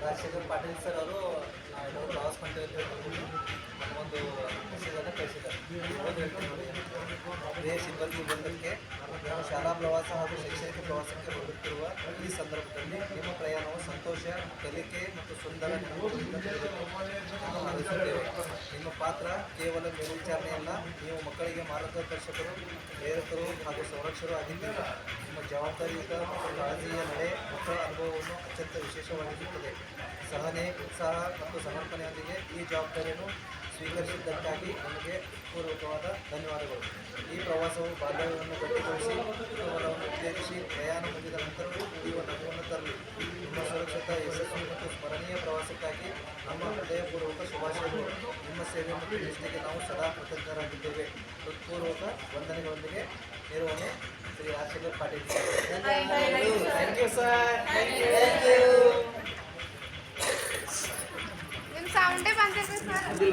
Rajashekhar Patil sir ಅವರು ನಾವು ಪ್ರವಾಸ ಹೊಂಟಿದ್ದೇವೆ ಒಂದು ಮೆಸೇಜನ್ನು ಕಳಿಸಿದ್ದಾರೆ. ಇದೇ ಸಿಬ್ಬಂದಿ ಬಂಧಕ್ಕೆ ಶಾಲಾ ಪ್ರವಾಸ ಹಾಗೂ ಶೈಕ್ಷಣಿಕ ಪ್ರವಾಸಕ್ಕೆ ಬರುತ್ತಿರುವ ಈ ಸಂದರ್ಭದಲ್ಲಿ ನಿಮ್ಮ ಪ್ರಯಾಣವು ಸಂತೋಷ, ಕಲಿಕೆ ಮತ್ತು ಸುಂದರ ನೆನಪುಗಳಿಂದ ನಾವು ಹಾರೈಸುತ್ತೇವೆ. ನಿಮ್ಮ ಪಾತ್ರ ಕೇವಲ ಮೇಲ್ವಿಚಾರಣೆಯಲ್ಲ, ನೀವು ಮಕ್ಕಳಿಗೆ ಮಾರ್ಗದರ್ಶಕರು, ಪ್ರೇರಕರು ಹಾಗೂ ಸಂರಕ್ಷಕರು ಆಗಿದ್ದೀರಿ. ನಿಮ್ಮ ಜವಾಬ್ದಾರಿಯುತ ಮತ್ತು ಕಾಳಜಿಯ ನಡೆ ಮಕ್ಕಳ ಅನುಭವವನ್ನು ಅತ್ಯಂತ ವಿಶೇಷವಾಗಿರುತ್ತದೆ. ಸಹನೆ, ಉತ್ಸಾಹ ಮತ್ತು ಸಮರ್ಪಣೆಯೊಂದಿಗೆ ಈ ಜವಾಬ್ದಾರಿಯನ್ನು ಸ್ವೀಕರಿಸಿದ್ದಕ್ಕಾಗಿ ನಿಮಗೆ ಪೂರ್ವಕವಾದ ಧನ್ಯವಾದಗಳು. ಈ ಪ್ರವಾಸವು ಬಾಂಧವ್ಯವನ್ನು ಗಟ್ಟಿಗೊಳಿಸಿ ಕುತೂಹಲವನ್ನು ಉತ್ತೇಜಿಸಿ ಪ್ರಯಾಣ ಮುಗಿದ ನಂತರವೂ ಉಳಿಯುವ ನಗುವನ್ನು ತರಲಿ. ನಿಮ್ಮ ಸುರಕ್ಷಿತ, ಯಶಸ್ವಿ ಮತ್ತು ಸ್ಮರಣೀಯ ಪ್ರವಾಸಕ್ಕಾಗಿ ನಮ್ಮ ಹೃದಯಪೂರ್ವಕ ಶುಭಾಶಯಗಳು. ನಿಮ್ಮ ಸೇವೆ ಮತ್ತು ನಿಷ್ಠೆಗೆ ನಾವು ಸದಾ ಕೃತಜ್ಞರಾಗಿದ್ದೇವೆ. ಹೃತ್ಪೂರ್ವಕ ವಂದನೆಗಳೊಂದಿಗೆ ನಿರ್ವಹಣೆ Shri Rajashekhar Patil. Thank you sir. ನಿಮ್ಮ ಸೌಂಡೇ ಬಂದಿದೆ ಸರ್.